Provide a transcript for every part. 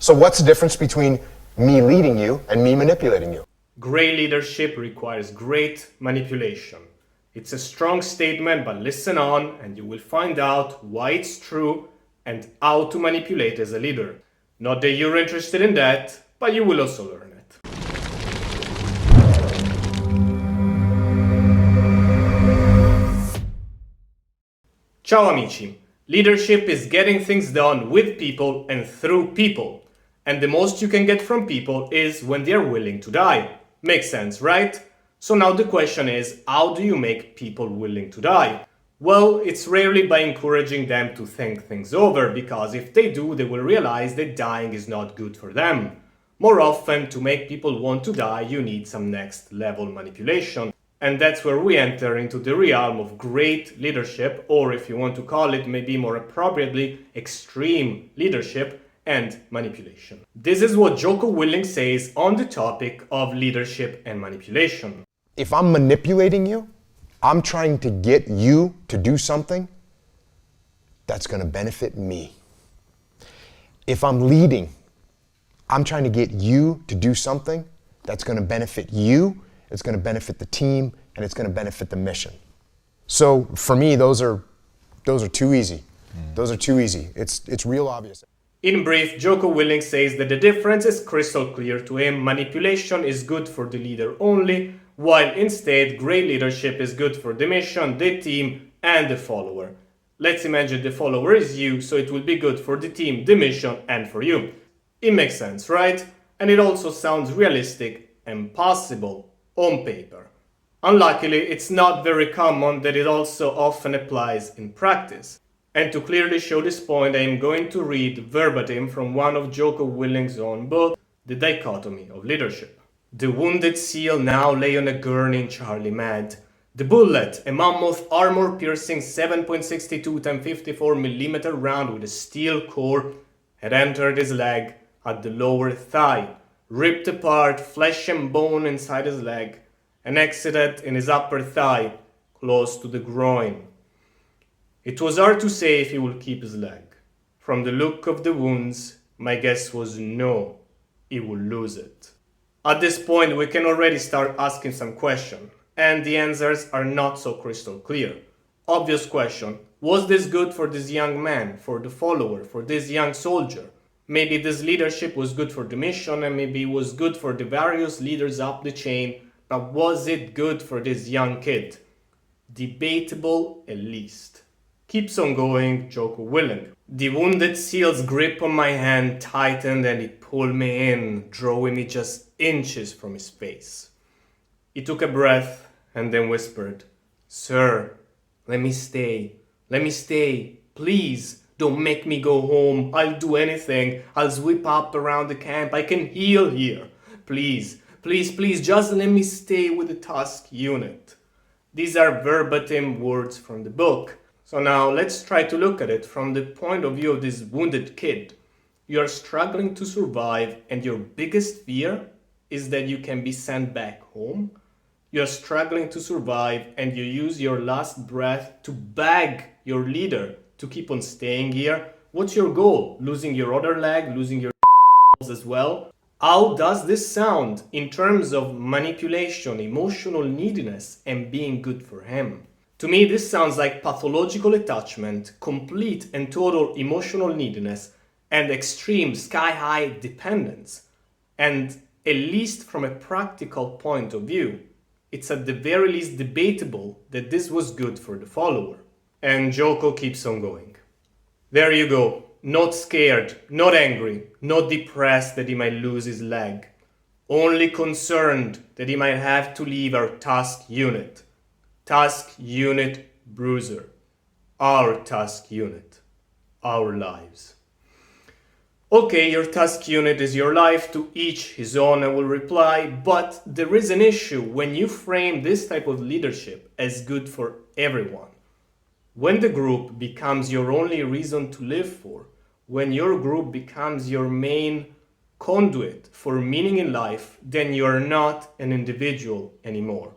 So what's the difference between me leading you and me manipulating you? Great leadership requires great manipulation. It's a strong statement, but listen on and you will find out why it's true and how to manipulate as a leader. Not that you're interested in that, but you will also learn it. Ciao amici! Leadership is getting things done with people and through people. And the most you can get from people is when they're willing to die. Makes sense, right? So now the question is, how do you make people willing to die? Well, it's rarely by encouraging them to think things over, because if they do, they will realize that dying is not good for them. More often, to make people want to die, you need some next level manipulation. And that's where we enter into the realm of great leadership, or if you want to call it maybe more appropriately, extreme leadership and manipulation. This is what Jocko Willink says on the topic of leadership and manipulation. If I'm manipulating you, I'm trying to get you to do something that's going to benefit me. If I'm leading, I'm trying to get you to do something that's going to benefit you, it's going to benefit the team, and it's going to benefit the mission. So for me, those are too easy. Those are too easy. It's real obvious. In brief, Jocko Willink says that the difference is crystal clear to him. Manipulation is good for the leader only, while instead great leadership is good for the mission, the team, and the follower. Let's imagine the follower is you, so it will be good for the team, the mission, and for you. It makes sense, right? And it also sounds realistic and possible on paper. Unluckily, it's not very common that it also often applies in practice. And to clearly show this point, I am going to read verbatim from one of Jocko Willink's own books, The Dichotomy of Leadership. The wounded seal now lay on a gurney in Charlie Mad. The bullet, a mammoth armor-piercing 7.62 x 54 mm round with a steel core, had entered his leg at the lower thigh, ripped apart flesh and bone inside his leg, and exited in his upper thigh, close to the groin. It was hard to say if he would keep his leg. From the look of the wounds, my guess was no, he would lose it. At this point, we can already start asking some questions, and the answers are not so crystal clear. Obvious question, was this good for this young man, for the follower, for this young soldier? Maybe this leadership was good for the mission, and maybe it was good for the various leaders up the chain, but was it good for this young kid? Debatable at least. Keeps on going, Jocko Willink. The wounded seal's grip on my hand tightened and he pulled me in, drawing me just inches from his face. He took a breath and then whispered, "Sir, let me stay. Let me stay. Please, don't make me go home. I'll do anything. I'll sweep up around the camp. I can heal here. Please, please, please, just let me stay with the Tusk unit." These are verbatim words from the book. So now let's try to look at it from the point of view of this wounded kid. You are struggling to survive and your biggest fear is that you can be sent back home. You are struggling to survive and you use your last breath to beg your leader to keep on staying here. What's your goal? Losing your other leg? Losing your as well? How does this sound in terms of manipulation, emotional neediness, and being good for him? To me, this sounds like pathological attachment, complete and total emotional neediness, and extreme sky-high dependence. And at least from a practical point of view, it's at the very least debatable that this was good for the follower. And Jocko keeps on going. There you go. Not scared, not angry, not depressed that he might lose his leg. Only concerned that he might have to leave our Tusk unit. Tusk unit bruiser. Our Tusk unit. Our lives. Okay, your Tusk unit is your life, to each his own, I will reply, but there is an issue when you frame this type of leadership as good for everyone. When the group becomes your only reason to live for, when your group becomes your main conduit for meaning in life, then you are not an individual anymore.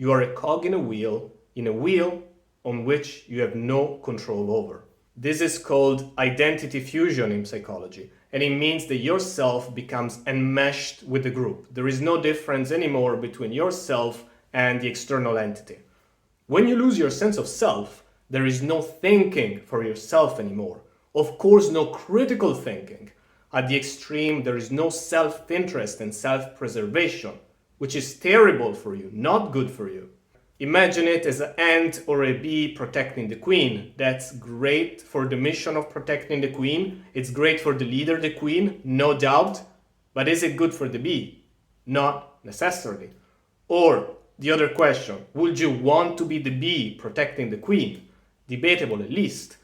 You are a cog in a wheel on which you have no control over. This is called identity fusion in psychology, and it means that yourself becomes enmeshed with the group. There is no difference anymore between yourself and the external entity. When you lose your sense of self, there is no thinking for yourself anymore. Of course, no critical thinking. At the extreme, there is no self-interest and self-preservation, which is terrible for you, not good for you. Imagine it as an ant or a bee protecting the queen. That's great for the mission of protecting the queen. It's great for the leader, the queen, no doubt. But is it good for the bee? Not necessarily. Or the other question, would you want to be the bee protecting the queen? Debatable at least.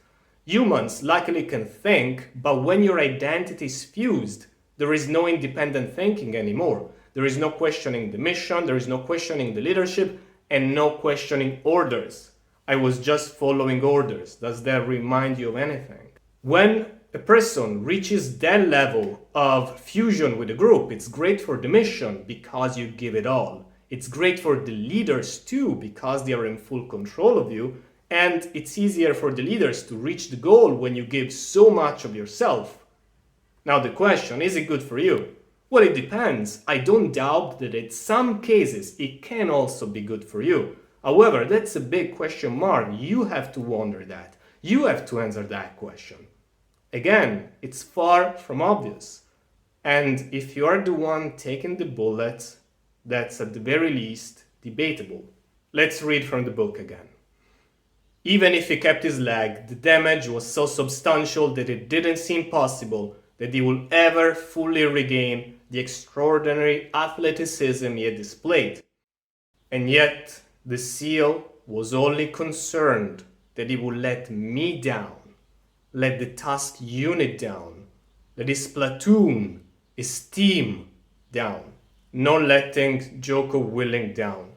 Humans likely can think, but when your identity is fused, there is no independent thinking anymore. There is no questioning the mission, there is no questioning the leadership, and no questioning orders. I was just following orders. Does that remind you of anything? When a person reaches that level of fusion with a group, it's great for the mission because you give it all. It's great for the leaders too because they are in full control of you, and it's easier for the leaders to reach the goal when you give so much of yourself. Now the question, is it good for you? Well, it depends. I don't doubt that in some cases it can also be good for you. However, that's a big question mark. You have to wonder that. You have to answer that question. Again, it's far from obvious. And if you are the one taking the bullet, that's at the very least debatable. Let's read from the book again. Even if he kept his leg, the damage was so substantial that it didn't seem possible that he would ever fully regain the extraordinary athleticism he had displayed. And yet, the seal was only concerned that he would let me down, let the task unit down, let his platoon, his team down, not letting Jocko Willink down.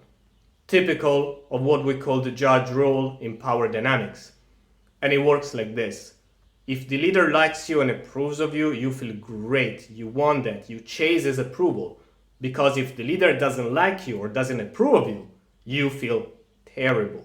Typical of what we call the judge role in power dynamics. And it works like this. If the leader likes you and approves of you, you feel great, you want that, you chase his approval. Because if the leader doesn't like you or doesn't approve of you, you feel terrible.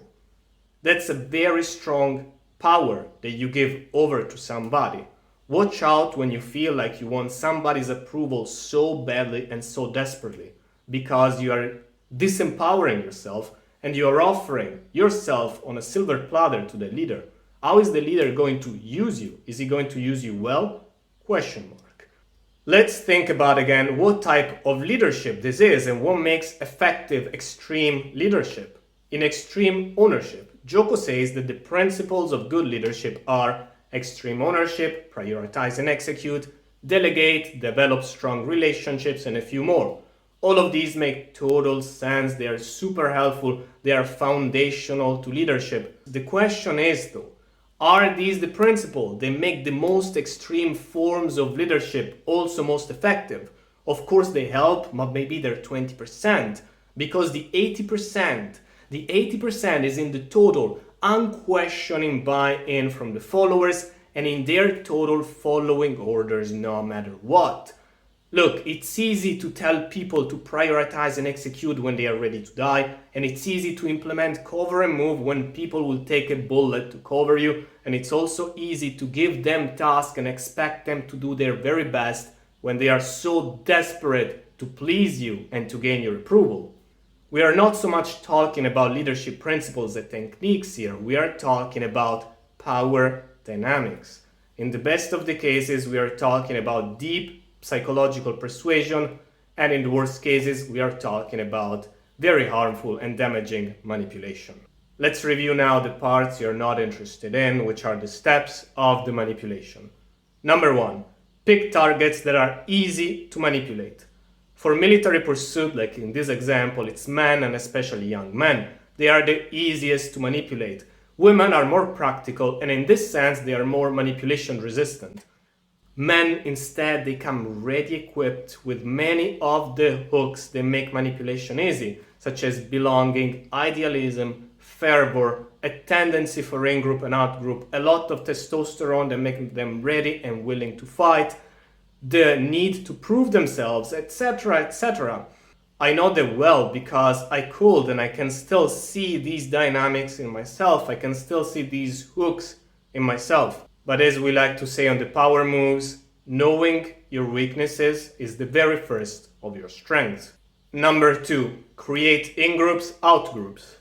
That's a very strong power that you give over to somebody. Watch out when you feel like you want somebody's approval so badly and so desperately, because you are disempowering yourself and you are offering yourself on a silver platter to the leader. How is the leader going to use you? Is he going to use you well? Question mark. Let's think about again what type of leadership this is and what makes effective extreme leadership. In extreme ownership, Jocko says that the principles of good leadership are extreme ownership, prioritize and execute, delegate, develop strong relationships, and a few more. All of these make total sense. They are super helpful. They are foundational to leadership. The question is though, are these the principles that make the most extreme forms of leadership also most effective? Of course they help, but maybe they're 20%, because the 80% is in the total unquestioning buy-in from the followers and in their total following orders no matter what. Look, it's easy to tell people to prioritize and execute when they are ready to die, and it's easy to implement cover and move when people will take a bullet to cover you, and it's also easy to give them tasks and expect them to do their very best when they are so desperate to please you and to gain your approval. We are not so much talking about leadership principles and techniques here, we are talking about power dynamics. In the best of the cases, we are talking about deep psychological persuasion, and in the worst cases, we are talking about very harmful and damaging manipulation. Let's review now the parts you're not interested in, which are the steps of the manipulation. Number 1, pick targets that are easy to manipulate. For military pursuit, like in this example, it's men and especially young men. They are the easiest to manipulate. Women are more practical, and in this sense, they are more manipulation resistant. Men, instead, they come ready equipped with many of the hooks that make manipulation easy, such as belonging, idealism, fervor, a tendency for in-group and out-group, a lot of testosterone that make them ready and willing to fight, the need to prove themselves, etc., etc. I know them well because I could and I can still see these dynamics in myself. I can still see these hooks in myself. But as we like to say on the power moves, Knowing your weaknesses is the very first of your strengths. Number 2, create in-groups, out-groups.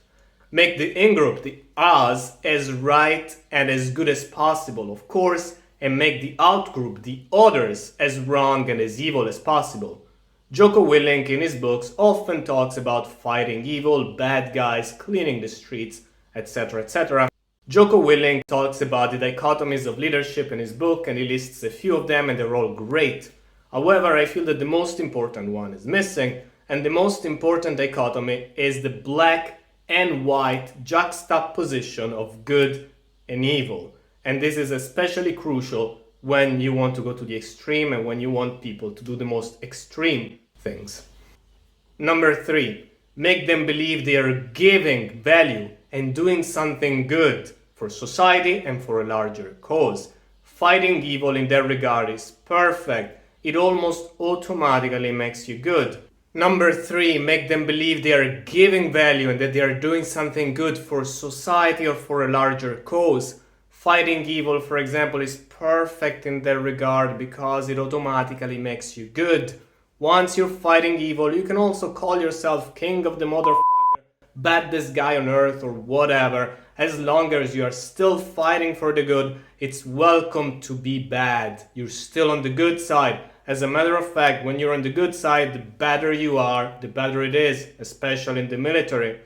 Make the in-group, the us, as right and as good as possible, of course, and make the out-group, the others, as wrong and as evil as possible. Jocko Willink in his books often talks about fighting evil, bad guys, cleaning the streets, etc., etc. Jocko Willink talks about the dichotomies of leadership in his book, and he lists a few of them, and they're all great. However, I feel that the most important one is missing, and the most important dichotomy is the black and white juxtaposition of good and evil. And this is especially crucial when you want to go to the extreme and when you want people to do the most extreme things. Number 3, make them believe they are giving value and doing something good for society and for a larger cause. Fighting evil in that regard is perfect. It almost automatically makes you good. Number 3, make them believe they are giving value and that they are doing something good for society or for a larger cause. Fighting evil, for example, is perfect in that regard because it automatically makes you good. Once you're fighting evil, you can also call yourself king of the motherfucker, baddest guy on earth or whatever. As long as you are still fighting for the good, it's welcome to be bad. You're still on the good side. As a matter of fact, when you're on the good side, the better you are, the better it is, especially in the military.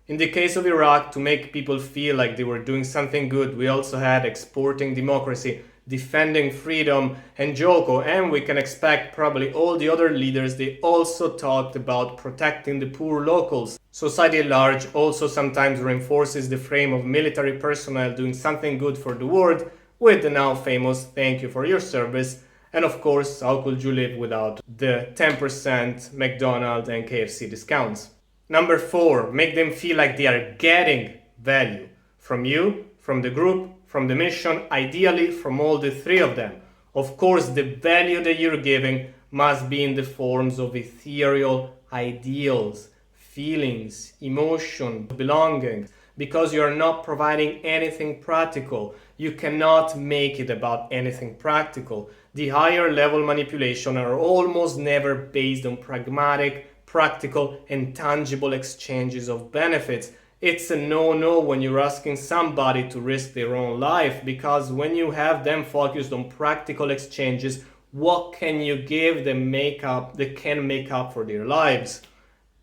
In the case of Iraq, to make people feel like they were doing something good, we also had exporting democracy, defending freedom, and Jocko, and we can expect probably all the other leaders, they also talked about protecting the poor locals. Society at large also sometimes reinforces the frame of military personnel doing something good for the world with the now famous "thank you for your service." And of course, how could you live without the 10% McDonald's and KFC discounts? Number 4, make them feel like they are getting value from you, from the group, from the mission, ideally from all the 3 of them. Of course, the value that you're giving must be in the forms of ethereal ideals, feelings, emotion, belonging, because you are not providing anything practical. You cannot make it about anything practical. The higher level manipulation are almost never based on pragmatic, practical, and tangible exchanges of benefits. It's a no-no when you're asking somebody to risk their own life, because when you have them focused on practical exchanges, what can you give them that can make up for their lives?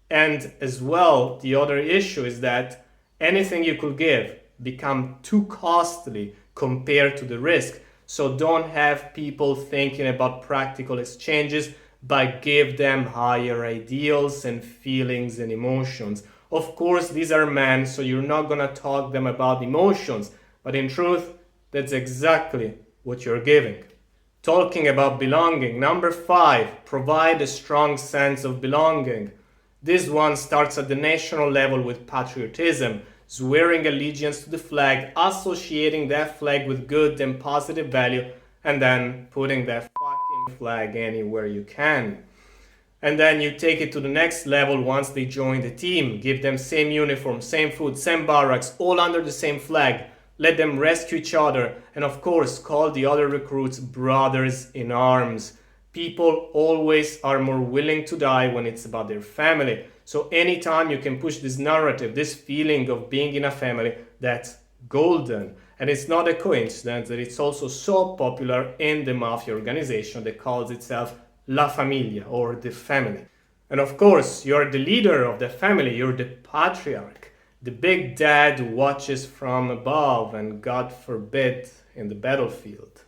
And as well, the other issue is that anything you could give become too costly compared to the risk. So don't have people thinking about practical exchanges, but give them higher ideals and feelings and emotions. Of course, these are men, so you're not going to talk them about emotions, but in truth, that's exactly what you're giving. Talking about belonging, number 5, provide a strong sense of belonging. This one starts at the national level with patriotism, swearing allegiance to the flag, associating that flag with good and positive value, and then putting that fucking flag anywhere you can. And then you take it to the next level once they join the team. Give them same uniform, same food, same barracks, all under the same flag. Let them rescue each other, and of course call the other recruits brothers in arms. People always are more willing to die when it's about their family. So anytime you can push this narrative, this feeling of being in a family, that's golden. And it's not a coincidence that it's also so popular in the mafia organization that calls itself La Familia, or the family. And of course, you're the leader of the family, you're the patriarch, the big dad who watches from above and, God forbid, in the battlefield.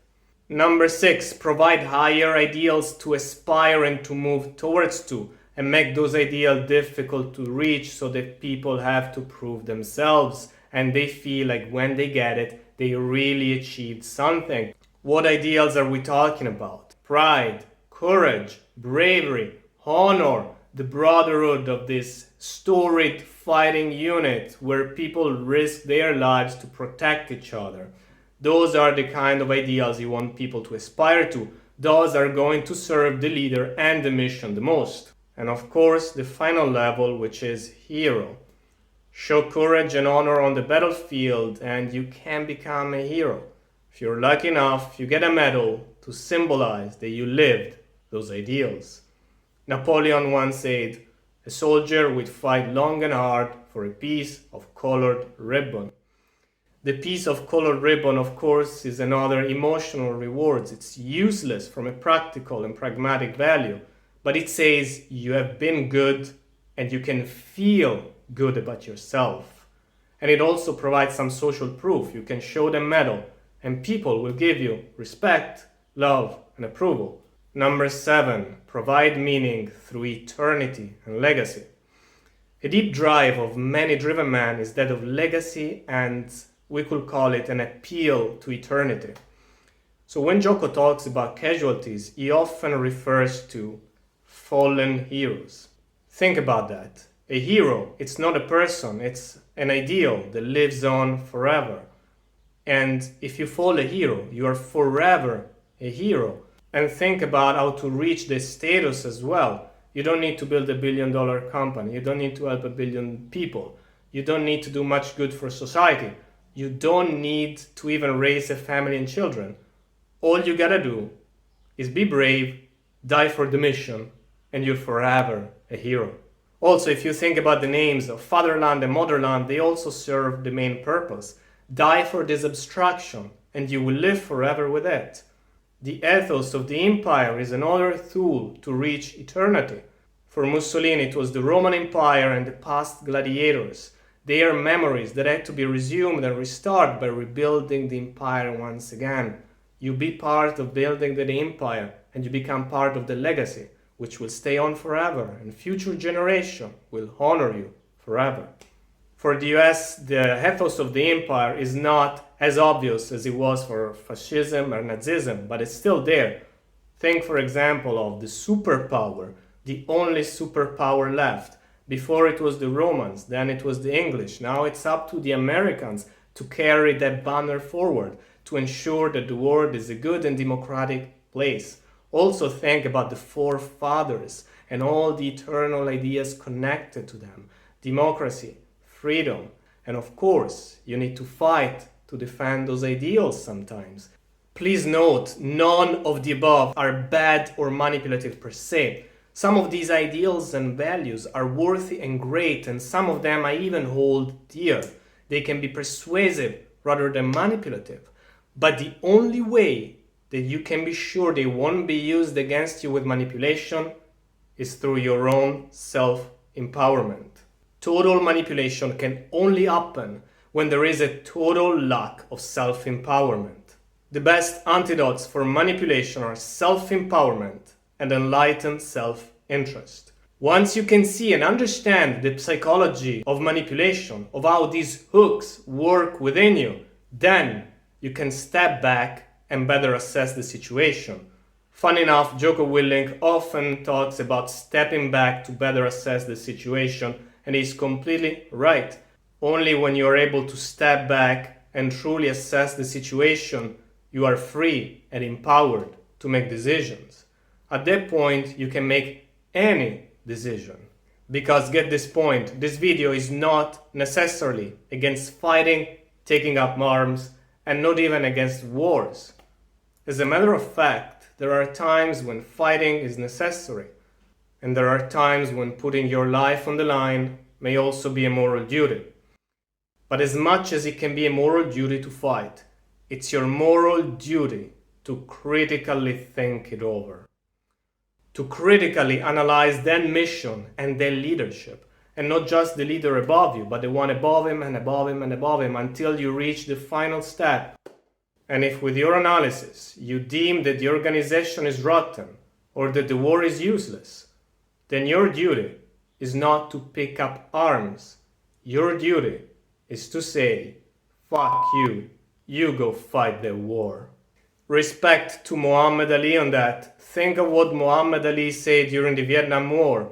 Number 6, provide higher ideals to aspire and to move towards to, and make those ideals difficult to reach so that people have to prove themselves and they feel like when they get it, they really achieved something. What ideals are we talking about? Pride, courage, bravery, honor, the brotherhood of this storied fighting unit where people risk their lives to protect each other. Those are the kind of ideals you want people to aspire to. Those are going to serve the leader and the mission the most. And of course, the final level, which is hero. Show courage and honor on the battlefield and you can become a hero. If you're lucky enough, you get a medal to symbolize that you lived those ideals. Napoleon once said, "A soldier would fight long and hard for a piece of colored ribbon." The piece of colored ribbon, of course, is another emotional reward. It's useless from a practical and pragmatic value, but it says you have been good and you can feel good about yourself. And it also provides some social proof. You can show them medal and people will give you respect, love, and approval. Number 7, provide meaning through eternity and legacy. A deep drive of many driven men is that of legacy, and we could call it an appeal to eternity. So when Jocko talks about casualties, he often refers to fallen heroes. Think about that. A hero, it's not a person, it's an ideal that lives on forever. And if you fall a hero, you are forever a hero. And think about how to reach this status as well. You don't need to build $1 billion company. You don't need to help 1 billion people. You don't need to do much good for society. You don't need to even raise a family and children. All you gotta do is be brave, die for the mission, and you're forever a hero. Also, if you think about the names of fatherland and motherland, they also serve the main purpose. Die for this abstraction, and you will live forever with it. The ethos of the empire is another tool to reach eternity. For Mussolini, it was the Roman Empire and the past gladiators. Their memories that had to be resumed and restored by rebuilding the empire once again. You be part of building the empire, and you become part of the legacy, which will stay on forever, and future generation will honor you forever. For the US, the ethos of the empire is not as obvious as it was for fascism or Nazism, but it's still there. Think, for example, of the superpower, the only superpower left. Before it was the Romans, then it was the English. Now it's up to the Americans to carry that banner forward, to ensure that the world is a good and democratic place. Also think about the forefathers and all the eternal ideas connected to them. Democracy, freedom, and of course, you need to fight to defend those ideals sometimes. Please note, none of the above are bad or manipulative per se. Some of these ideals and values are worthy and great, and some of them I even hold dear. They can be persuasive rather than manipulative. But the only way that you can be sure they won't be used against you with manipulation is through your own self-empowerment. Total manipulation can only happen when there is a total lack of self-empowerment. The best antidotes for manipulation are self-empowerment and enlightened self-interest. Once you can see and understand the psychology of manipulation, of how these hooks work within you, then you can step back and better assess the situation. Fun enough, Jocko Willink often talks about stepping back to better assess the situation, and he's completely right. Only when you are able to step back and truly assess the situation, you are free and empowered to make decisions. At that point, you can make any decision. Because get this point, this video is not necessarily against fighting, taking up arms, and not even against wars. As a matter of fact, there are times when fighting is necessary, and there are times when putting your life on the line may also be a moral duty. But as much as it can be a moral duty to fight, it's your moral duty to critically think it over. To critically analyze their mission and their leadership, and not just the leader above you, but the one above him and above him and above him, until you reach the final step. And if with your analysis you deem that the organization is rotten or that the war is useless, then your duty is not to pick up arms. Your duty is to say, fuck you, you go fight the war. Respect to Muhammad Ali on that. Think of what Muhammad Ali said during the Vietnam War.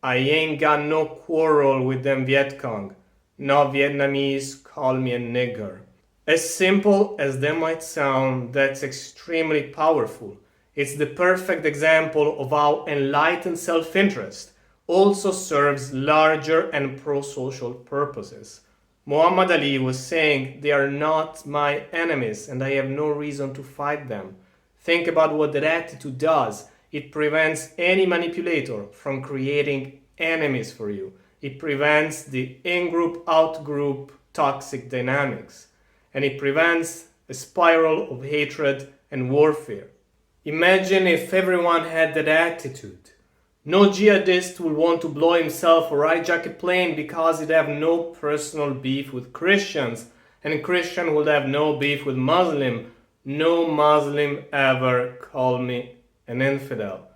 I ain't got no quarrel with them Viet Cong. No Vietnamese call me a nigger. As simple as that might sound, that's extremely powerful. It's the perfect example of how enlightened self-interest also serves larger and pro-social purposes. Muhammad Ali was saying, they are not my enemies and I have no reason to fight them. Think about what that attitude does. It prevents any manipulator from creating enemies for you. It prevents the in-group, out-group toxic dynamics. And it prevents a spiral of hatred and warfare. Imagine if everyone had that attitude. No jihadist will want to blow himself or hijack a plane because he'd have no personal beef with Christians, and a Christian would have no beef with Muslim. No Muslim ever call me an infidel.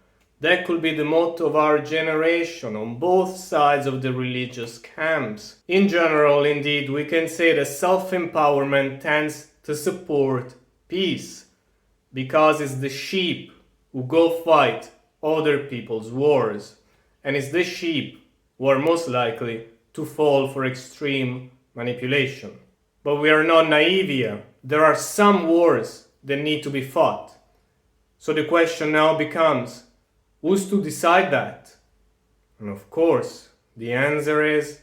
That could be the motto of our generation on both sides of the religious camps. In general, indeed, we can say that self-empowerment tends to support peace, because it's the sheep who go fight other people's wars, and it's the sheep who are most likely to fall for extreme manipulation. But we are not naive here. There are some wars that need to be fought. So the question now becomes, who's to decide that? And of course, the answer is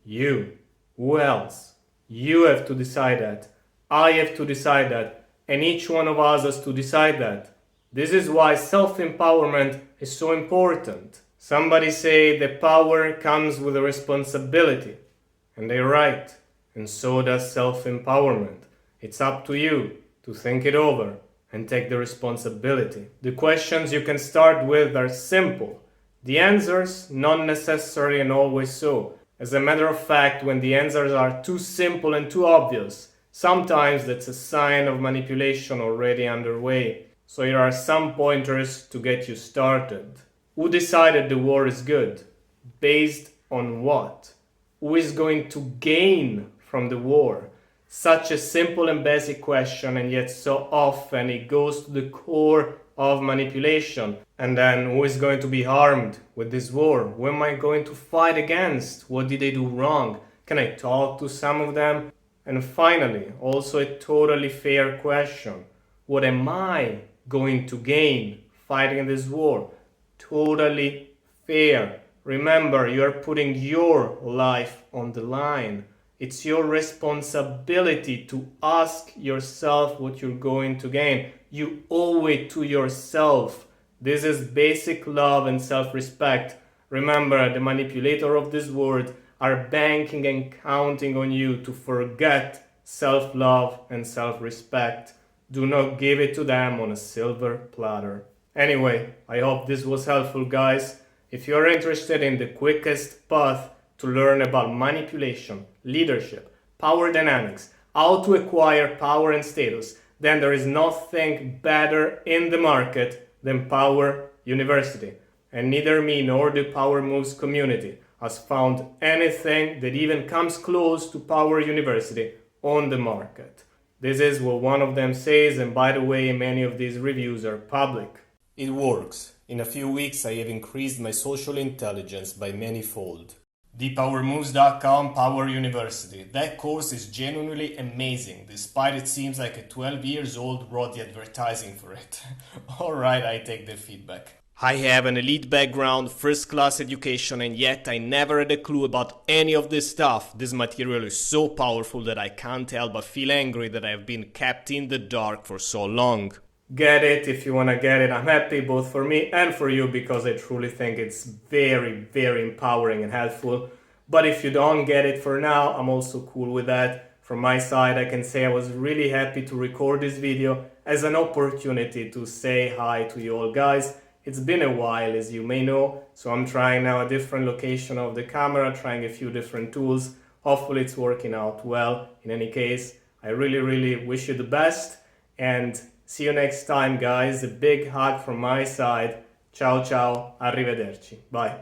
you. Who else? You have to decide that. I have to decide that. And each one of us has to decide that. This is why self-empowerment is so important. Somebody say that power comes with a responsibility. And they're right. And so does self-empowerment. It's up to you to think it over and take the responsibility. The questions you can start with are simple. The answers, not necessary and always so. As a matter of fact, when the answers are too simple and too obvious, sometimes that's a sign of manipulation already underway. So here are some pointers to get you started. Who decided the war is good? Based on what? Who is going to gain from the war? Such a simple and basic question, and yet so often it goes to the core of manipulation. And then who is going to be harmed with this war? Who am I going to fight against? What did they do wrong? Can I talk to some of them? And finally, also a totally fair question. What am I going to gain fighting this war? Totally fair. Remember, you are putting your life on the line. It's your responsibility to ask yourself what you're going to gain. You owe it to yourself. This is basic love and self-respect. Remember, the manipulator of this world are banking and counting on you to forget self-love and self-respect. Do not give it to them on a silver platter. Anyway, I hope this was helpful, guys. If you're interested in the quickest path to learn about manipulation, leadership, power dynamics, how to acquire power and status, then there is nothing better in the market than Power University. And neither me nor the Power Moves community has found anything that even comes close to Power University on the market. This is what one of them says, and by the way, many of these reviews are public. It works. In a few weeks, I have increased my social intelligence by manyfold. ThePowerMoves.com Power University. That course is genuinely amazing, despite it seems like a 12 years old wrote the advertising for it. Alright, I take the feedback. I have an elite background, first-class education, and yet I never had a clue about any of this stuff. This material is so powerful that I can't help but feel angry that I have been kept in the dark for so long. Get it if you want to get it. I'm happy both for me and for you because I truly think it's very, very empowering and helpful. But if you don't get it for now, I'm also cool with that. From my side, I can say I was really happy to record this video as an opportunity to say hi to you all guys. It's been a while, as you may know, so I'm trying now a different location of the camera, trying a few different tools. Hopefully it's working out well. In any case, I really wish you the best, and see you next time, guys. A big hug from my side. Ciao, ciao. Arrivederci. Bye.